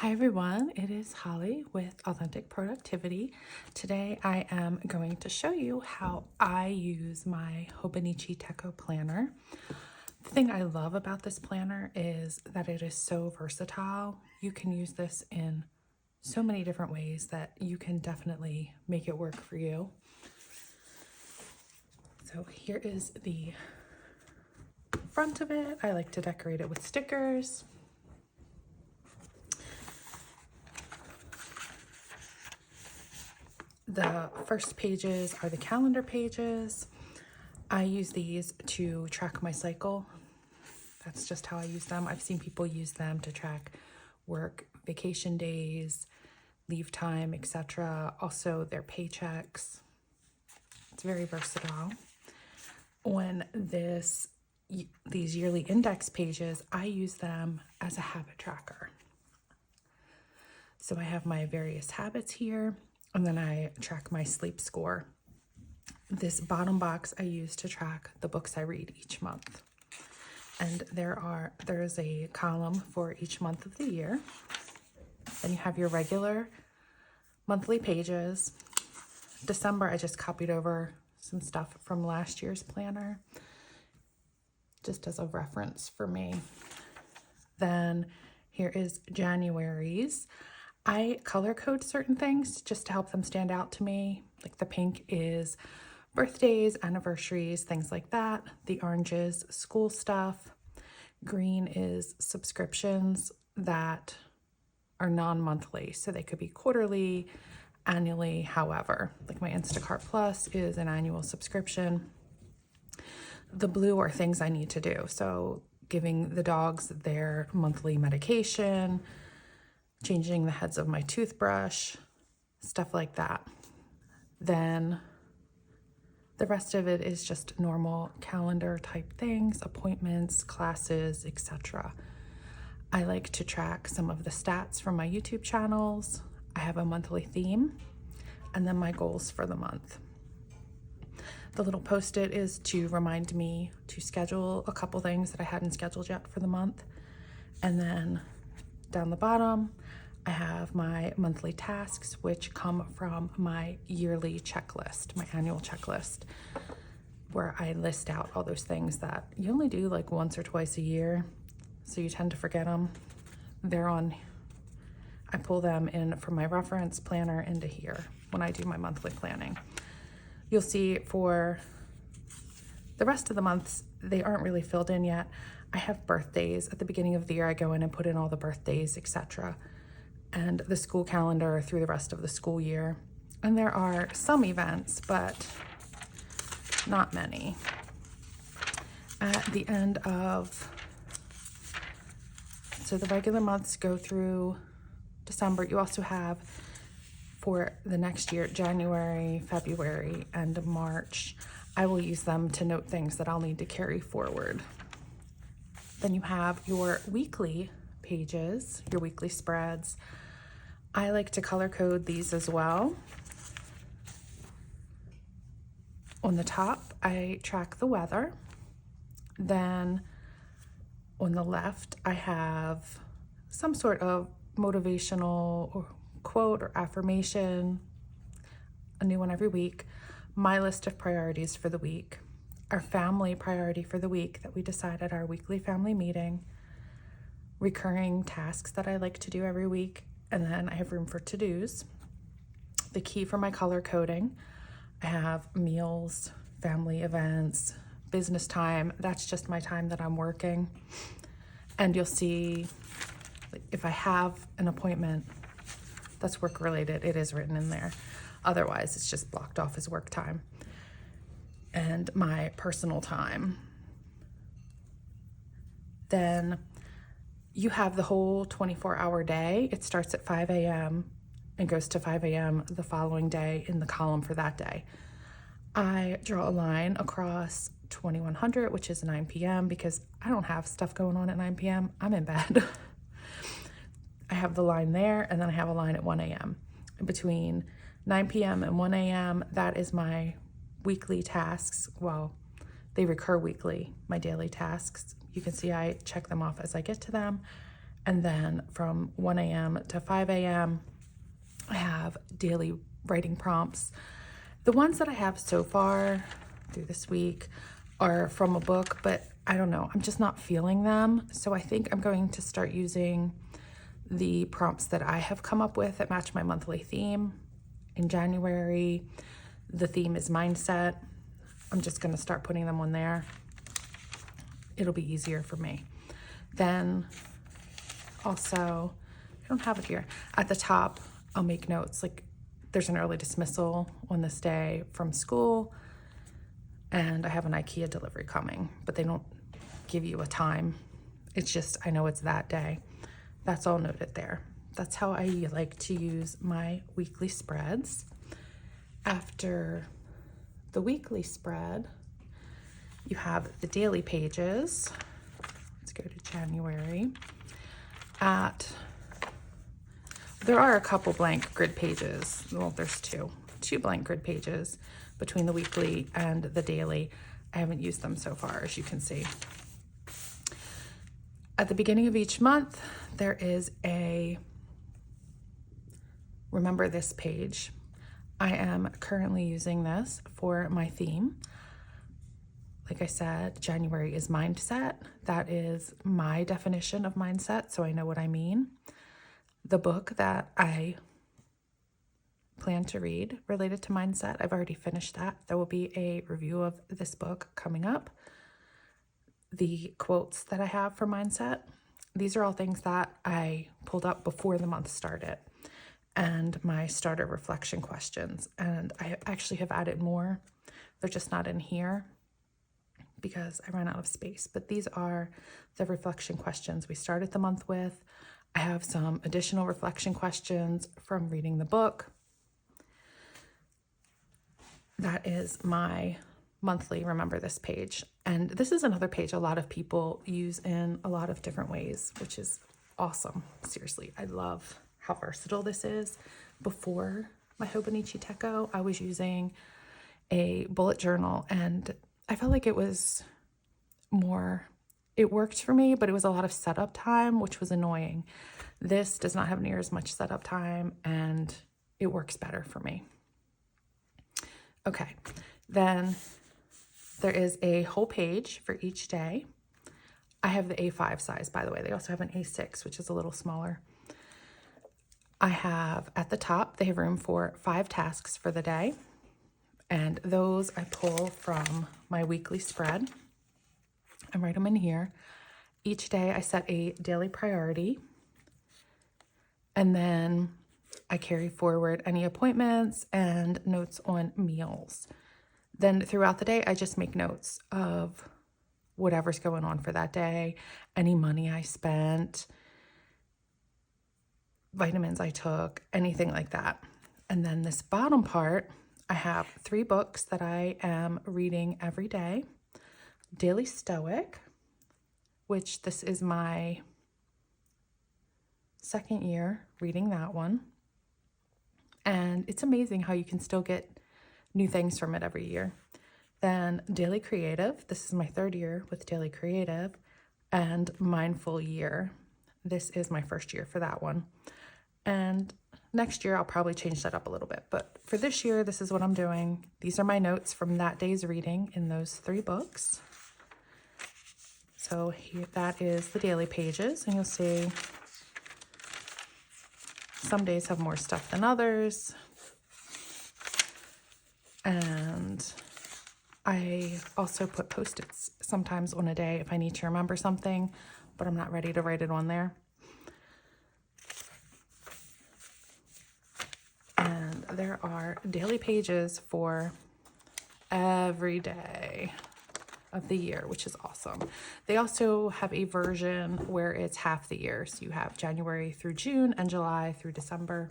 Hi everyone, it is Holly with Authentic Productivity. Today I am going to show you how I use my Hobonichi Techo planner. The thing I love about this planner is that it is so versatile. You can use this in so many different ways that you can definitely make it work for you. So here is the front of it. I like to decorate it with stickers. The first pages are the calendar pages. I use these to track my cycle. That's just how I use them. I've seen people use them to track work, vacation days, leave time, etc. Also their paychecks. It's very versatile. On these yearly index pages, I use them as a habit tracker. So I have my various habits here. And then I track my sleep score. This bottom box I use to track the books I read each month. And there's a column for each month of the year. Then you have your regular monthly pages. December, I just copied over some stuff from last year's planner, just as a reference for me. Then here is January's. I color code certain things just to help them stand out to me. Like the pink is birthdays, anniversaries, things like that. The orange is school stuff. Green is subscriptions that are non-monthly. So they could be quarterly, annually, however. Like my Instacart Plus is an annual subscription. The blue are things I need to do. So giving the dogs their monthly medication, changing the heads of my toothbrush, stuff like that. Then the rest of it is just normal calendar type things, appointments, classes, etc. I like to track some of the stats from my YouTube channels. I have a monthly theme and then my goals for the month. The little post-it is to remind me to schedule a couple things that I hadn't scheduled yet for the month. And then down the bottom, I have my monthly tasks, which come from my yearly checklist, my annual checklist, where I list out all those things that you only do like once or twice a year, so you tend to forget them. I pull them in from my reference planner into here when I do my monthly planning. You'll see for the rest of the months, they aren't really filled in yet. I have birthdays. At the beginning of the year, I go in and put in all the birthdays, etc. and the school calendar through the rest of the school year. And there are some events, but not many. At the end of, so the regular months go through December. You also have for the next year, January, February, and March. I will use them to note things that I'll need to carry forward. Then you have your weekly pages, your weekly spreads. I like to color code these as well. On the top, I track the weather. Then on the left, I have some sort of motivational or quote or affirmation, a new one every week. My list of priorities for the week, our family priority for the week that we decide at our weekly family meeting, recurring tasks that I like to do every week, and then I have room for to-dos. The key for my color coding, I have meals, family events, business time. That's just my time that I'm working. And you'll see if I have an appointment that's work related, it is written in there. Otherwise, it's just blocked off as work time. And my personal time. Then you have the whole 24-hour day. It starts at 5 a.m. and goes to 5 a.m. the following day in the column for that day. I draw a line across 2100, which is 9 p.m. because I don't have stuff going on at 9 p.m. I'm in bed. I have the line there, and then I have a line at 1 a.m. Between 9 p.m. and 1 a.m., that is my weekly tasks. Well, they recur weekly, my daily tasks. You can see I check them off as I get to them. And then from 1 a.m. to 5 a.m., I have daily writing prompts. The ones that I have so far through this week are from a book, but I don't know, I'm just not feeling them. So I think I'm going to start using the prompts that I have come up with that match my monthly theme. In January, the theme is mindset. I'm just going to start putting them on there. It'll be easier for me. Then also, I don't have it here. At the top, I'll make notes like there's an early dismissal on this day from school, and I have an IKEA delivery coming, but they don't give you a time. It's just, I know it's that day. That's all noted there. That's how I like to use my weekly spreads. After the weekly spread, you have the daily pages. Let's go to January. There are a couple blank grid pages. Well, there's two blank grid pages between the weekly and the daily. I haven't used them so far, as you can see. At the beginning of each month, there is a remember this page. I am currently using this for my theme. Like I said, January is mindset. That is my definition of mindset, so I know what I mean. The book that I plan to read related to mindset, I've already finished that. There will be a review of this book coming up. The quotes that I have for mindset, these are all things that I pulled up before the month started, and my starter reflection questions. And I actually have added more. They're just not in here because I ran out of space. But these are the reflection questions we started the month with. I have some additional reflection questions from reading the book. That is my monthly remember this page. And this is another page a lot of people use in a lot of different ways, which is awesome. Seriously, I love how versatile this is. Before my Hobonichi Techo, I was using a bullet journal, and I felt like it was more, it worked for me, but it was a lot of setup time, which was annoying. This does not have near as much setup time, and it works better for me. Okay, then there is a whole page for each day. I have the A5 size, by the way. They also have an A6, which is a little smaller. I have at the top, they have room for 5 tasks for the day. And those I pull from my weekly spread. I write them in here. Each day I set a daily priority. And then I carry forward any appointments and notes on meals. Then throughout the day, I just make notes of whatever's going on for that day, any money I spent, vitamins I took, anything like that. And then this bottom part, I have 3 books that I am reading every day. Daily Stoic, which this is my second year reading that one. And it's amazing how you can still get new things from it every year. Then Daily Creative. This is my 3rd year with Daily Creative. And Mindful Year. This is my 1st year for that one. And next year, I'll probably change that up a little bit. But for this year, this is what I'm doing. These are my notes from that day's reading in those 3 books. So here, that is the daily pages. And you'll see some days have more stuff than others. And I also put Post-its sometimes on a day if I need to remember something, but I'm not ready to write it on there. And there are daily pages for every day of the year, which is awesome. They also have a version where it's half the year. So you have January through June and July through December.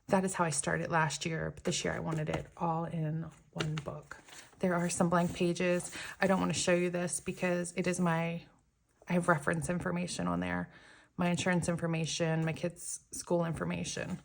That is how I started last year, but this year I wanted it all in one book. There are some blank pages. I don't want to show you this because it is I have reference information on there, my insurance information, my kids' school information.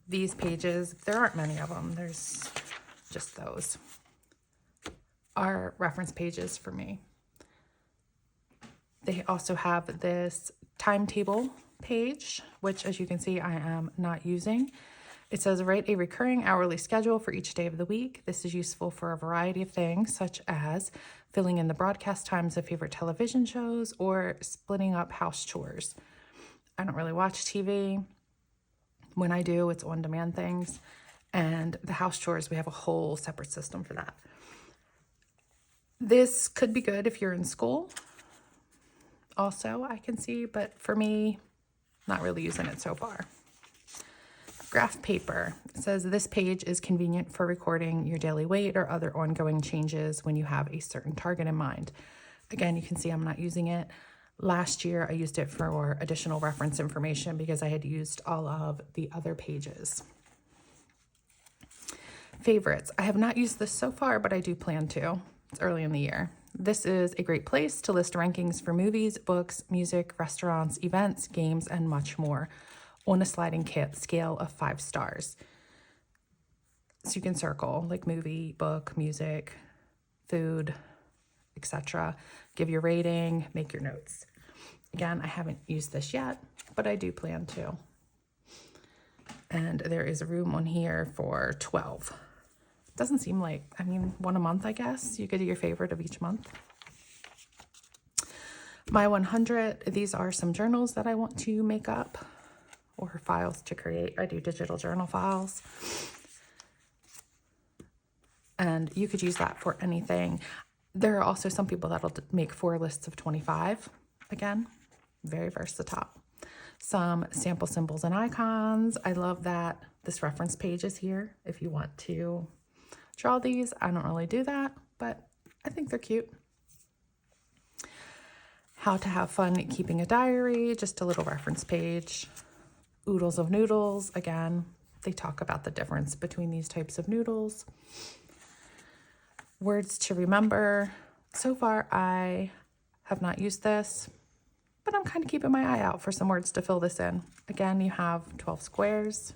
These pages, there aren't many of them. There's just those, are reference pages for me. They also have this timetable page, which as you can see, I am not using. It says write a recurring hourly schedule for each day of the week. This is useful for a variety of things, such as filling in the broadcast times of favorite television shows or splitting up house chores. I don't really watch TV. When I do, it's on-demand things. And the house chores, we have a whole separate system for that. This could be good if you're in school. Also, I can see, but for me, not really using it so far. Graph paper. It says this page is convenient for recording your daily weight or other ongoing changes when you have a certain target in mind. Again, you can see I'm not using it. Last year, I used it for additional reference information because I had used all of the other pages. Favorites. I have not used this so far, but I do plan to. It's early in the year. This is a great place to list rankings for movies, books, music, restaurants, events, games, and much more on a sliding scale of 5 stars. So you can circle like movie, book, music, food, etc. Give your rating, make your notes. Again, I haven't used this yet, but I do plan to. And there is room on here for 12. Doesn't seem like, I mean, one a month, I guess. You could do your favorite of each month. My 100, these are some journals that I want to make up or files to create. I do digital journal files. And you could use that for anything. There are also some people that'll make 4 lists of 25. Again, very versatile. Some sample symbols and icons. I love that this reference page is here if you want to draw these. I don't really do that, but I think they're cute. How to have fun keeping a diary, just a little reference page. Oodles of noodles, again, they talk about the difference between these types of noodles. Words to remember. So far, I have not used this, but I'm kind of keeping my eye out for some words to fill this in. Again, you have 12 squares.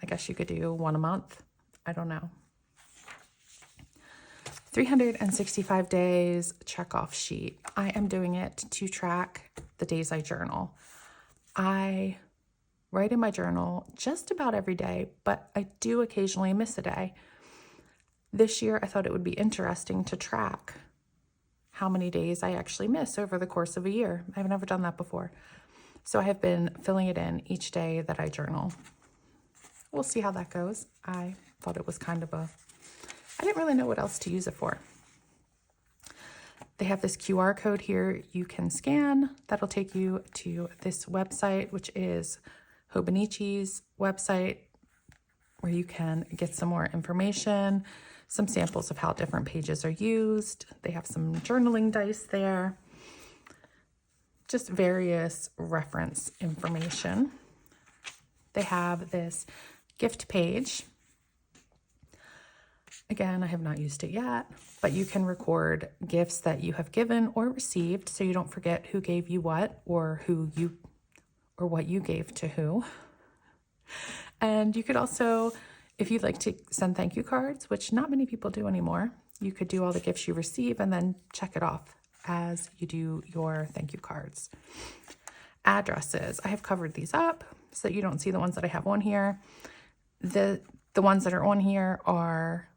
I guess you could do 1 a month. I don't know. 365 days check-off sheet. I am doing it to track the days I journal. I write in my journal just about every day, but I do occasionally miss a day. This year, I thought it would be interesting to track how many days I actually miss over the course of a year. I've never done that before. So I have been filling it in each day that I journal. We'll see how that goes. I thought it was kind of I didn't really know what else to use it for. They have this QR code here you can scan. That'll take you to this website, which is Hobonichi's website, where you can get some more information, some samples of how different pages are used. They have some journaling dice there, just various reference information. They have this gift page. Again, I have not used it yet, but you can record gifts that you have given or received so you don't forget who gave you what or what you gave to who. And you could also, if you'd like to send thank you cards, which not many people do anymore, you could do all the gifts you receive and then check it off as you do your thank you cards. Addresses. I have covered these up so that you don't see the ones that I have on here. The ones that are on here are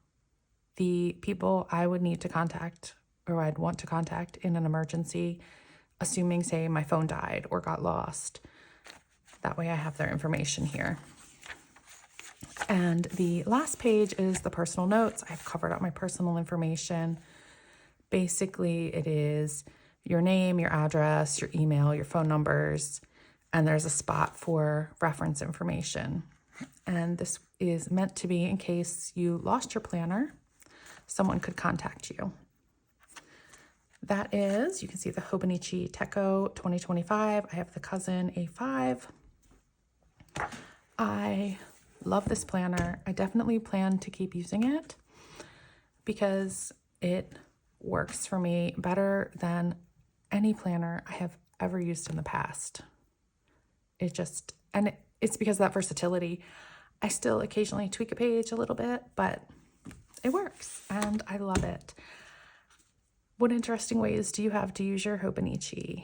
the people I would need to contact or I'd want to contact in an emergency, assuming, say, my phone died or got lost. That way I have their information here. And the last page is the personal notes. I've covered up my personal information. Basically, it is your name, your address, your email, your phone numbers, and there's a spot for reference information. And this is meant to be in case you lost your planner, someone could contact you. That is, you can see the Hobonichi Techo 2025. I have the Cousin A5. I love this planner. I definitely plan to keep using it because it works for me better than any planner I have ever used in the past. It's because of that versatility. I still occasionally tweak a page a little bit, but it works and I love it. What interesting ways do you have to use your Hobonichi?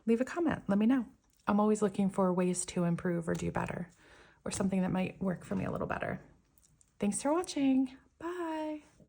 Leave a comment, let me know. I'm always looking for ways to improve or do better, or something that might work for me a little better. Thanks for watching.